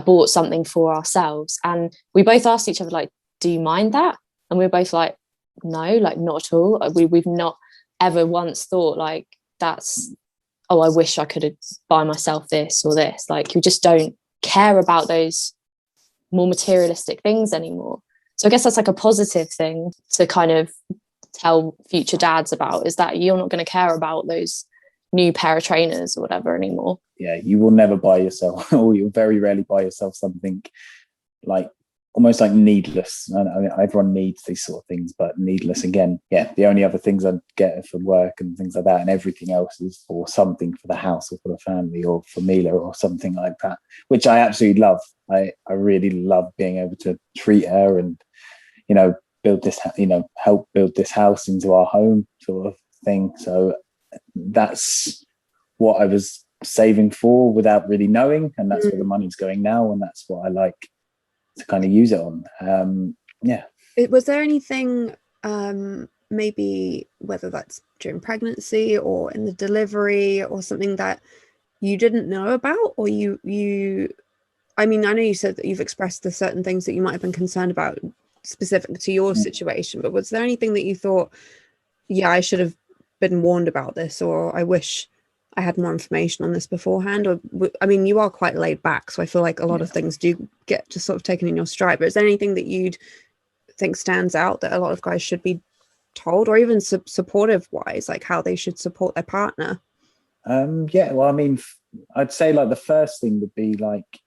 bought something for ourselves. And we both asked each other, like, do you mind that? And we were both like, no, like not at all. We've not ever once thought like that's, oh, I wish I could buy myself this or this. Like you just don't care about those more materialistic things anymore. So I guess that's like a positive thing to kind of tell future dads about, is that you're not going to care about those new pair of trainers or whatever anymore. Yeah, you will never buy yourself, or you'll very rarely buy yourself something like almost like needless. I mean, everyone needs these sort of things, but needless again. Yeah, the only other things I'd get are for work and things like that, and everything else is for something for the house or for the family or for Mila or something like that, which I absolutely love. I really love being able to treat her and, you know, help build this house into our home sort of thing. So that's what I was saving for without really knowing, and that's where the money's going now, and that's what I like to kind of use it on. Was there anything maybe whether that's during pregnancy or in the delivery or something that you didn't know about, or you I mean, I know you said that you've expressed the certain things that you might have been concerned about specific to your situation, but was there anything that you thought, yeah, I should have been warned about this, or I wish I had more information on this beforehand? Or I mean, you are quite laid back, so I feel like a lot of things do get just sort of taken in your stride, but is there anything that you'd think stands out that a lot of guys should be told, or even supportive wise, like how they should support their partner? Well, I mean, I'd say like the first thing would be like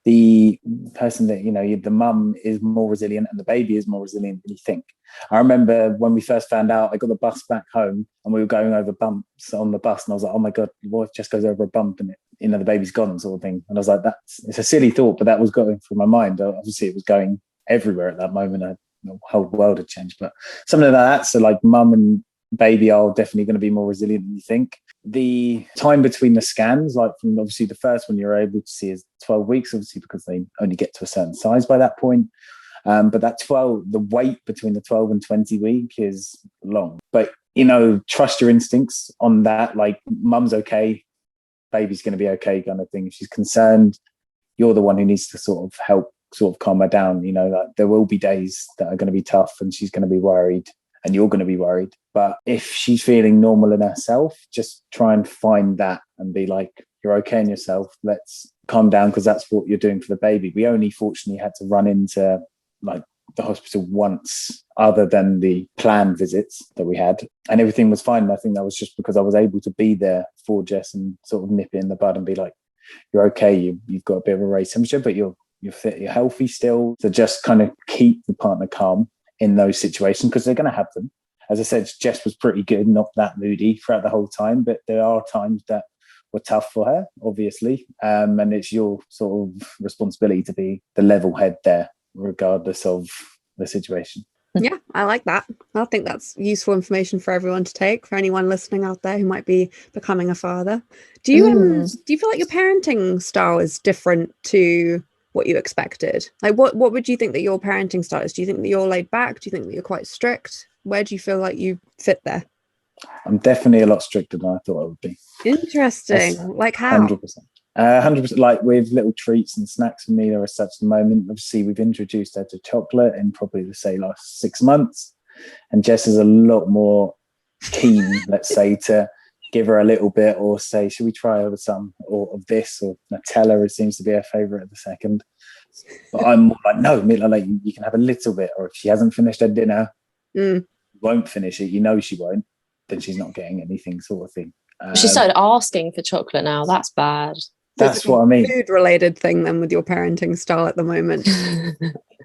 the person that, you know, the mum is more resilient and the baby is more resilient than you think. I remember when we first found out, I got the bus back home and we were going over bumps on the bus, and I was like, oh my God, what if Jess goes over a bump and the baby's gone, sort of thing. And I was like, it's a silly thought, but that was going through my mind. Obviously it was going everywhere at that moment. I had the whole world had changed, but something like that. So like mum and baby are definitely going to be more resilient than you think. The time between the scans, like from obviously the first one you're able to see is 12 weeks, obviously because they only get to a certain size by that point. But the wait between the 12 and 20 week is long. But, trust your instincts on that. Like mum's okay, baby's going to be okay kind of thing. If she's concerned, you're the one who needs to sort of help sort of calm her down. Like there will be days that are going to be tough and she's going to be worried and you're going to be worried. But if she's feeling normal in herself, just try and find that and be like, you're okay in yourself. Let's calm down because that's what you're doing for the baby. We only fortunately had to run into like the hospital once other than the planned visits that we had, and everything was fine. And I think that was just because I was able to be there for Jess and sort of nip it in the bud and be like, you're okay. You've got a bit of a raised temperature, but you're fit, you're healthy still. So just kind of keep the partner calm in those situations because they're going to have them. As I said, Jess was pretty good, not that moody throughout the whole time, but there are times that were tough for her, obviously. And it's your sort of responsibility to be the level head there, regardless of the situation. Yeah, I like that. I think that's useful information for everyone to take, for anyone listening out there who might be becoming a father. Do you feel like your parenting style is different to what you expected? Like what would you think that your parenting style is? Do you think that you're laid back? Do you think that you're quite strict? Where do you feel like you fit there? I'm definitely a lot stricter than I thought I would be. Interesting. Like how? 100%. 100%. Like with little treats and snacks for me, there are such at the moment. Obviously, we've introduced her to chocolate in probably the last 6 months, and Jess is a lot more keen, let's say, to give her a little bit or say, should we try over some or of this or Nutella? It seems to be her favorite at the second. But I'm more like, no, like you can have a little bit, or if she hasn't finished her dinner, won't finish it, she won't, then she's not getting anything, sort of thing. She started asking for chocolate now. That's bad. That's what I mean. Food related thing then with your parenting style at the moment.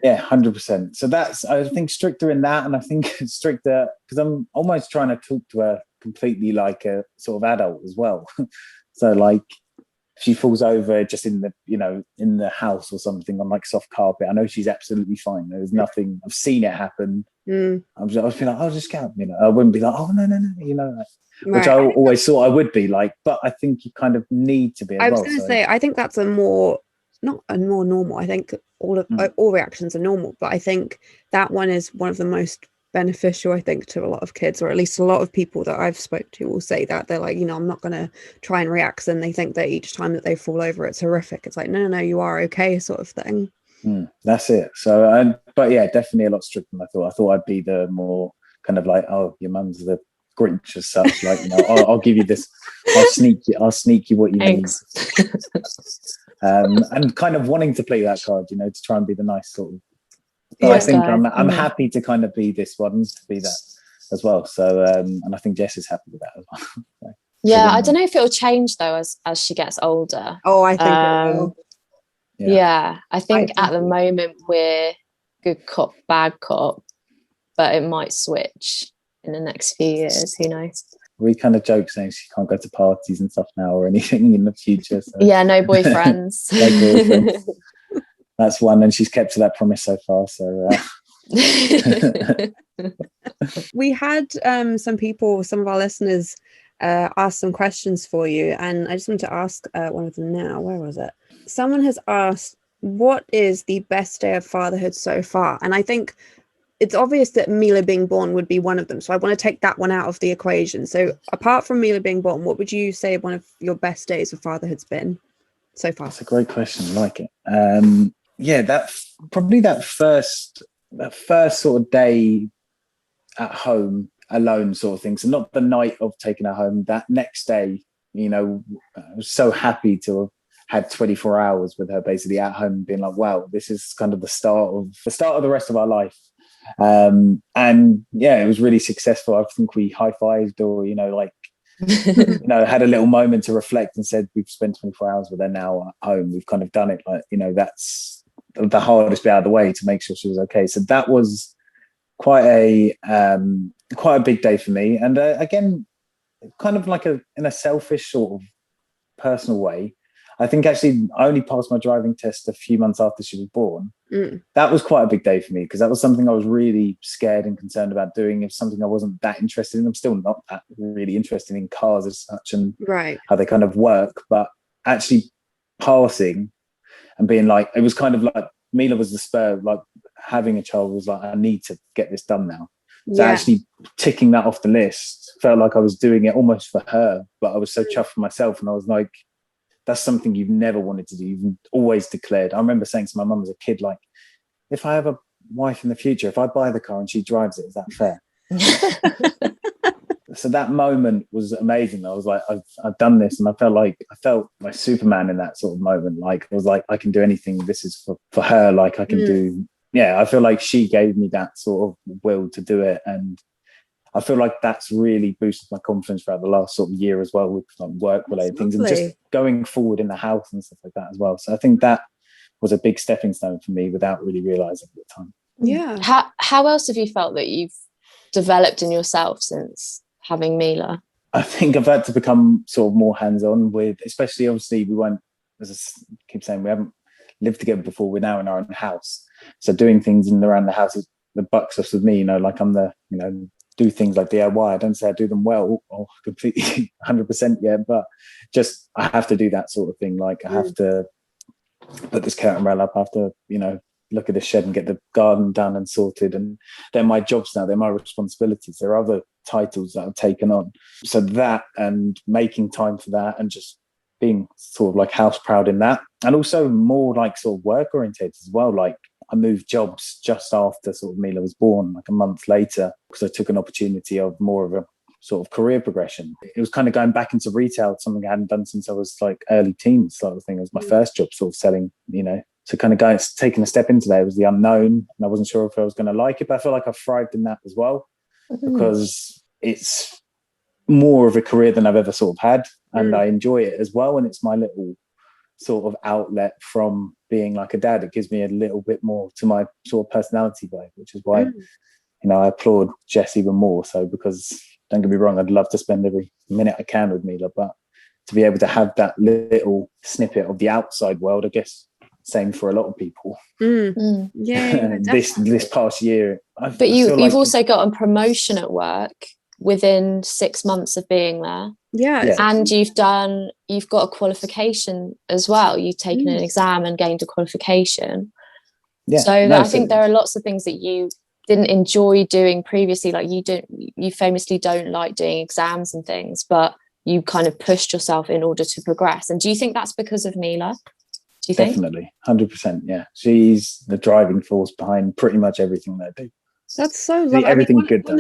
Yeah, 100%. So I think stricter in that, and I think stricter because I'm almost trying to talk to her completely like a sort of adult as well. So like if she falls over just in the in the house or something on like soft carpet, I know she's absolutely fine. There's nothing. I've seen it happen. I was feeling like, oh, just get, I wouldn't be like, oh no, like, which I always thought I would be like, but I think you kind of need to be as well. I was going to say, I think that's not a more normal. I think all reactions are normal, but I think that one is one of the most beneficial, I think, to a lot of kids, or at least a lot of people that I've spoke to will say that. They're like, I'm not going to try and react, and they think that each time that they fall over, it's horrific. It's like, no, you are okay, sort of thing. That's it. So, but yeah, definitely a lot stricter than I thought. I thought I'd be the more kind of like, oh, your mum's the Grinch as such. Like, I'll give you this. I'll sneak you what you need. And kind of wanting to play that card, to try and be the nice sort of. But I think I'm happy to kind of be this one, to be that as well. So, and I think Jess is happy with that as well. So, yeah, I don't know if it'll change though as she gets older. Oh, I think it will. Yeah, I think at the moment we're good cop, bad cop, but it might switch in the next few years. Who knows? We kind of joke saying she can't go to parties and stuff now or anything in the future. So. Yeah, no boyfriends. No boyfriends. That's one, and she's kept to that promise so far. So we had some of our listeners ask some questions for you, and I just want to ask one of them now. Where was it? Someone has asked, what is the best day of fatherhood so far? And I think it's obvious that Mila being born would be one of them. So I want to take that one out of the equation. So apart from Mila being born, what would you say one of your best days of fatherhood's been so far? That's a great question. I like it. That first sort of day at home alone sort of thing. So not the night of taking her home, that next day, I was so happy to have had 24 hours with her basically at home, being like, wow, this is kind of the start of the rest of our life. And yeah, it was really successful. I think we high-fived or, had a little moment to reflect and said, we've spent 24 hours with her now at home. We've kind of done it. Like, that's the hardest bit out of the way to make sure she was okay. So that was quite a big day for me. And again, kind of like in a selfish sort of personal way, I think actually I only passed my driving test a few months after she was born. That was quite a big day for me, because that was something I was really scared and concerned about doing. It's something I wasn't that interested in. I'm still not that really interested in cars as such and how they kind of work, but actually passing and being like, it was kind of like Mila was the spur, like having a child was like, I need to get this done now. So actually ticking that off the list felt like I was doing it almost for her, but I was so chuffed for myself. And I was like, that's something you've never wanted to do. You've always declared. I remember saying to my mum as a kid, like, if I have a wife in the future, if I buy the car and she drives it, is that fair? So that moment was amazing. I was like, I've done this, and I felt like Superman in that sort of moment. Like, I was like, I can do anything. This is for her. Like, I can do. Yeah, I feel like she gave me that sort of will to do it, and I feel like that's really boosted my confidence throughout the last sort of year as well, with like work-related things and just going forward in the house and stuff like that as well. So I think that was a big stepping stone for me without really realising at the time. Yeah. How else have you felt that you've developed in yourself since having Mila? I think I've had to become sort of more hands-on with, especially obviously we weren't, as I keep saying, we haven't lived together before. We're now in our own house. So doing things in and around the house is the buck stops with me, you know, like I'm the, you know, do things like DIY. I don't say I do them well or completely 100% yet, but just I have to do that sort of thing. Like I have to put this curtain rail up, I have to, you know, look at the shed and get the garden done and sorted. And they're my jobs now, they're my responsibilities. There are other titles that I've taken on. So that, and making time for that, and just being sort of like house proud in that. And also more like sort of work oriented as well. Like I moved jobs just after sort of Mila was born, like a month later, because I took an opportunity of more of a sort of career progression. It was kind of going back into retail, something I hadn't done since I was like early teens sort of thing. It was my first job, sort of selling, you know. So kind of taking a step into that, it was the unknown, and I wasn't sure if I was going to like it, but I feel like I thrived in that as well, because it's more of a career than I've ever sort of had, and I enjoy it as well. And it's my little sort of outlet from being like a dad. It gives me a little bit more to my sort of personality vibe, which is why, you know, I applaud Jess even more so, because don't get me wrong, I'd love to spend every minute I can with Mila, but to be able to have that little snippet of the outside world, I guess same for a lot of people. Yeah, this past year. But you've also got a promotion at work within 6 months of being there. Yeah. And you've got a qualification as well. You've taken an exam and gained a qualification. Yeah. So I think there are lots of things that you didn't enjoy doing previously. Like you famously don't like doing exams and things, but you kind of pushed yourself in order to progress. And do you think that's because of Mila? Do you think? Definitely, 100%. Yeah, she's the driving force behind pretty much everything that I do. That's so lovely. Everything one good. One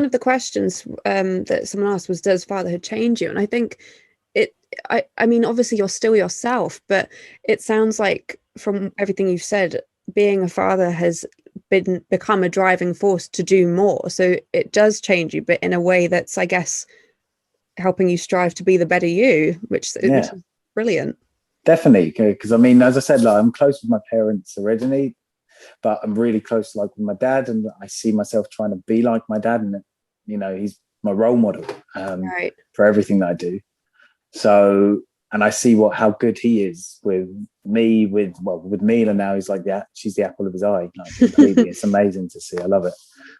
of the questions that someone asked was, "Does fatherhood change you?" And I think it. I mean, obviously, you're still yourself, but it sounds like from everything you've said, being a father has become a driving force to do more. So it does change you, but in a way that's, I guess, helping you strive to be the better you, which is brilliant. Definitely, because I mean, as I said, like, I'm close with my parents originally, but I'm really close like with my dad, and I see myself trying to be like my dad, and you know, he's my role model for everything that I do. So, and I see how good he is with me, with Mila now. He's like, yeah, she's the apple of his eye, like completely. It's amazing to see. I love it.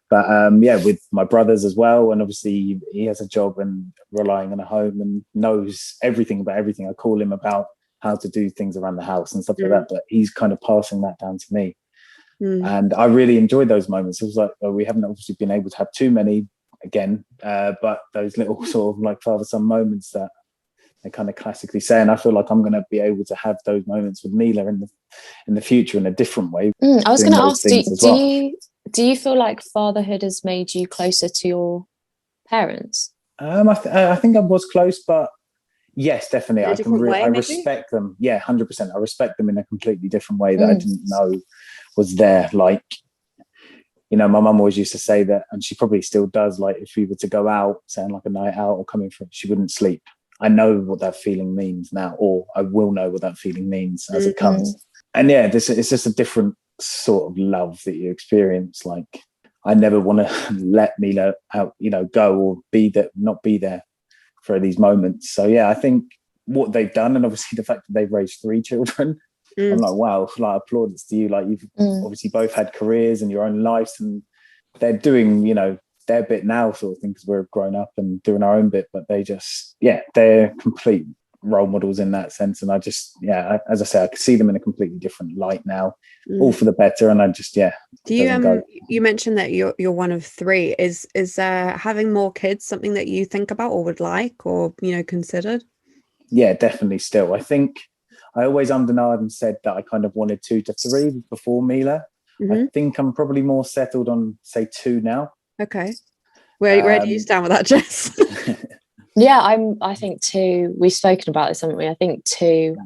But with my brothers as well, and obviously he has a job and relying on a home and knows everything about everything. I call him about how to do things around the house and stuff like that, but he's kind of passing that down to me. And I really enjoyed those moments. It was like, we haven't obviously been able to have too many again, but those little sort of like father-son moments that they kind of classically say, and I feel like I'm going to be able to have those moments with Mila in the future in a different way. I was going to ask, do you feel like fatherhood has made you closer to your parents? I think I was close, but yes, definitely. I respect them. Yeah, 100%. I respect them in a completely different way that I didn't know was there. Like, you know, my mum always used to say that, and she probably still does, like if we were to go out, saying like a night out or coming from, she wouldn't sleep. I know what that feeling means now, or I will know what that feeling means as it comes. And yeah, it's just a different sort of love that you experience. Like, I never want to let Mila out, you know, go or not be there for these moments. So yeah, I think what they've done, and obviously the fact that they've raised 3 children. I'm like, wow, like applaudits to you. Like you've obviously both had careers and your own lives, and they're doing, their bit now sort of thing, because we're grown up and doing our own bit, but they just, they're complete role models in that sense. And I just, as I say, I can see them in a completely different light now, all for the better. And I just, do you, you mentioned that you're one of 3. Is having more kids something that you think about or would like, or, considered? Yeah, definitely still. I think I always underlined and said that I kind of wanted 2 to 3 before Mila. I think I'm probably more settled on, say, 2 now. Okay. Where do you stand with that, Jess? Yeah, I think 2, we've spoken about this, haven't we? I think 2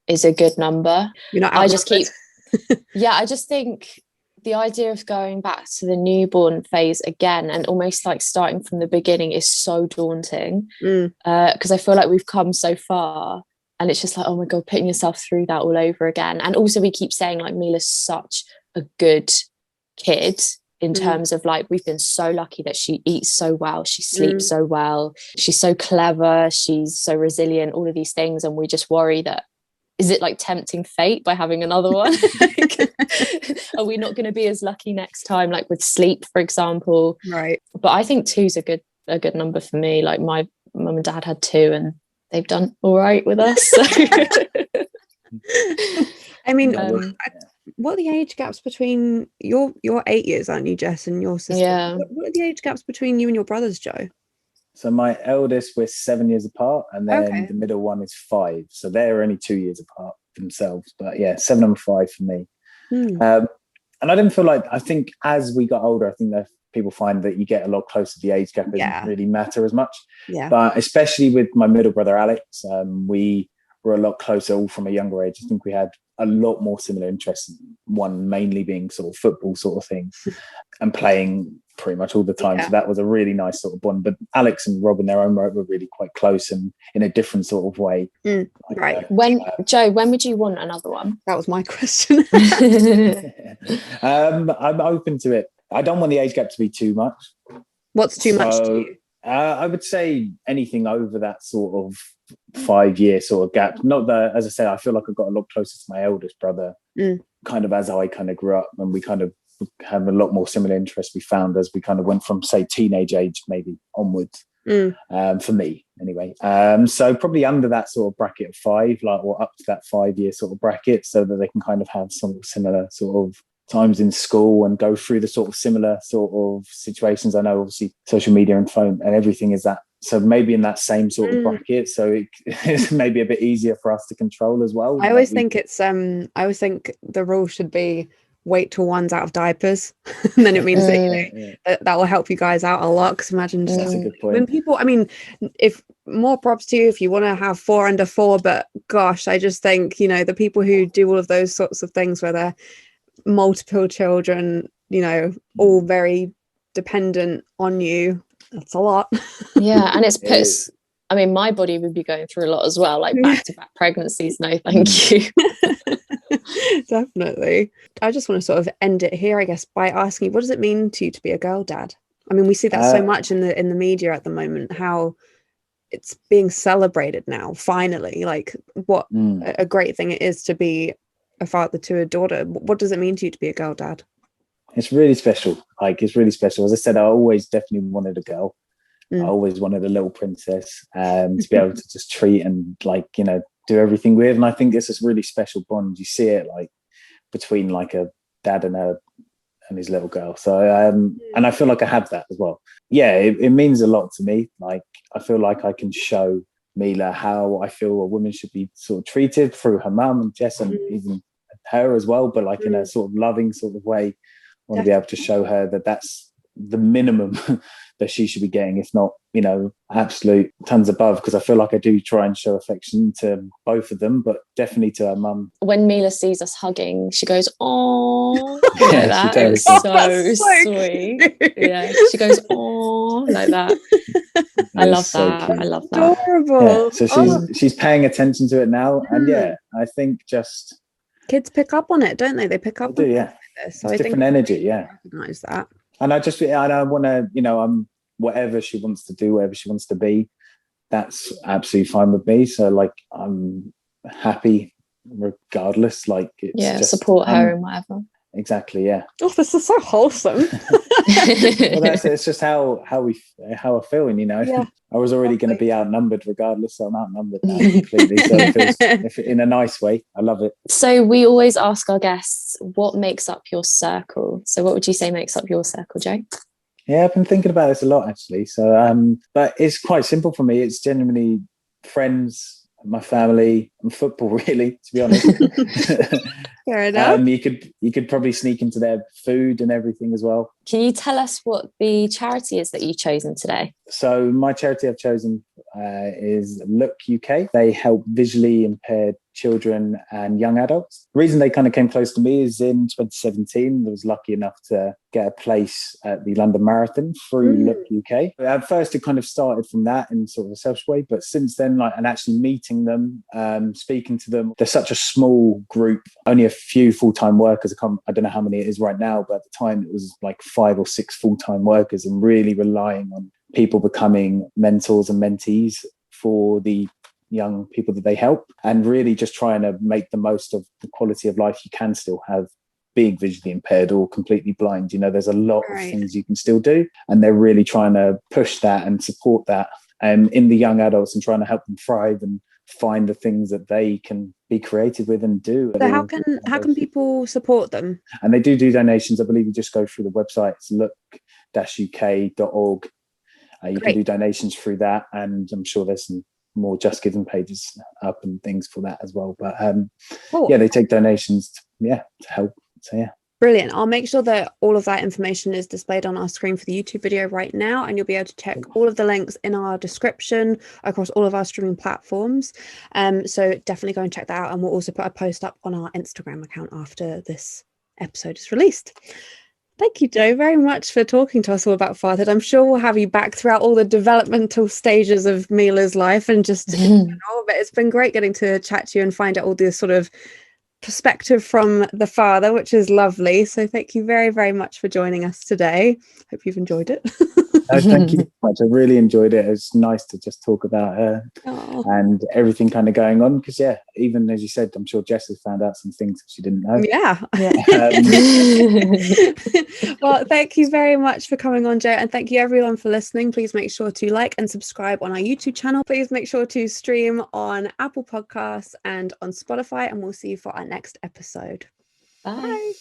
is a good number. You're not I just think the idea of going back to the newborn phase again and almost like starting from the beginning is so daunting, because I feel like we've come so far, and it's just like, oh my God, putting yourself through that all over again. And also we keep saying like Mila's such a good kid in terms of like, we've been so lucky that she eats so well, she sleeps so well, she's so clever, she's so resilient, all of these things. And we just worry that, is it like tempting fate by having another one? Are we not going to be as lucky next time, like with sleep, for example? Right. But I think 2's a good number for me. Like my mum and dad had 2 and they've done all right with us. So. I mean, what are the age gaps between you're 8 years, aren't you, Jess, and your sister? Yeah. What are the age gaps between you and your brothers, Joe? So my eldest, we're 7 years apart, and then the middle one is 5. So they're only 2 years apart themselves. But 7 and 5 for me. And I didn't feel like, I think as we got older, I think that people find that you get a lot closer. The age gap doesn't really matter as much. Yeah. But especially with my middle brother, Alex, we were a lot closer all from a younger age. I think we had a lot more similar interests, one mainly being sort of football sort of thing and playing pretty much all the time. So that was a really nice sort of bond. But Alex and Rob in their own right were really quite close and in a different sort of way. Right. Joe, when would you want another one? That was my question. I'm open to it. I don't want the age gap to be too much. What's too much to you? I would say anything over that sort of 5-year sort of gap. Not that, as I say, I feel like I got a lot closer to my eldest brother, kind of as I kind of grew up, and we kind of have a lot more similar interests we found as we kind of went from, say, teenage age maybe onwards, for me anyway. So probably under that sort of bracket of 5, like, or up to that 5-year sort of bracket, so that they can kind of have some similar sort of times in school and go through the sort of similar sort of situations. I know obviously social media and phone and everything is that, so maybe in that same sort of bracket, so it's maybe a bit easier for us to control as well. I always think I always think the rule should be wait till one's out of diapers, and then it means that will help you guys out a lot. Because imagine just that's a good point. When people, I mean, if more props to you if you want to have 4 under 4, but gosh, I just think the people who do all of those sorts of things where they're multiple children, all very dependent on you, that's a lot. And it's puts I mean, my body would be going through a lot as well, like back-to-back pregnancies. No thank you. Definitely. I just want to sort of end it here, I guess, by asking you, what does it mean to you to be a girl dad? I mean, we see that so much in the media at the moment, how it's being celebrated now, finally, like what a great thing it is to be a father to a daughter. What does it mean to you to be a girl dad? It's really special. Like, it's really special. As I said, I always definitely wanted a girl. I always wanted a little princess to be able to just treat and, like, do everything with. And I think it's this really special bond. You see it like between like a dad and his little girl. So and I feel like I have that as well. Yeah, it means a lot to me. Like, I feel like I can show Mila how I feel a woman should be sort of treated through her mum and Jess and even her as well, but like in a sort of loving sort of way. I want to be able to show her that that's the minimum that she should be getting, if not, absolute tons above, because I feel like I do try and show affection to both of them, but definitely to her mum. When Mila sees us hugging, she goes, "Oh," like that. It's so sweet. Yeah, she goes, "Oh," like that. I love that. Cute. I love that. Adorable. Yeah, so she's paying attention to it now, and I think just kids pick up on it, don't they? They pick up. They do, yeah. So it's different energy, yeah. Recognize that. And I want to, whatever she wants to do, whatever she wants to be, that's absolutely fine with me. So like, I'm happy regardless. Like, it's just support her and whatever. Exactly. Yeah. Oh, this is so wholesome. Well, it's just how I feel, and Yeah. I was already going to be outnumbered regardless, so I'm outnumbered now completely. So if in a nice way, I love it. So we always ask our guests, what makes up your circle? So what would you say makes up your circle, Joe? Yeah, I've been thinking about this a lot actually. So but it's quite simple for me. It's genuinely friends, my family, and football, really, to be honest. Fair enough. You could probably sneak into their food and everything as well. Can you tell us what the charity is that you've chosen today? So my charity I've chosen is Look UK. They help visually impaired children and young adults. The reason they kind of came close to me is in 2017, I was lucky enough to get a place at the London Marathon through Look UK. At first, it kind of started from that in sort of a selfish way, but since then, and actually meeting them, speaking to them, they're such a small group, only a few full-time workers. I don't know how many it is right now, but at the time it was like 5 or 6 full-time workers, and really relying on people becoming mentors and mentees for the young people that they help, and really just trying to make the most of the quality of life you can still have being visually impaired or completely blind. There's a lot of things you can still do, and they're really trying to push that and support that in the young adults, and trying to help them thrive and find the things that they can be creative with and do. So how can people support them? And they do donations. I believe you just go through the website. It's look-uk.org. You can do donations through that, and I'm sure there's some more Just Giving pages up and things for that as well. But cool. Yeah, they take donations to help. So yeah. Brilliant. I'll make sure that all of that information is displayed on our screen for the YouTube video right now, and you'll be able to check all of the links in our description across all of our streaming platforms. So definitely go and check that out, and we'll also put a post up on our Instagram account after this episode is released. Thank you, Joe, very much for talking to us all about fatherhood. I'm sure we'll have you back throughout all the developmental stages of Mila's life and just in general, but it's been great getting to chat to you and find out all this sort of perspective from the father, which is lovely. So thank you very, very much for joining us today. Hope you've enjoyed it. Thank you very much. I really enjoyed it. It's nice to just talk about her and everything kind of going on, because even as you said, I'm sure Jess has found out some things she didn't know. Well, thank you very much for coming on, Joe, and thank you everyone for listening. Please make sure to like and subscribe on our YouTube channel. Please make sure to stream on Apple Podcasts and on Spotify, and we'll see you for our next episode. Bye.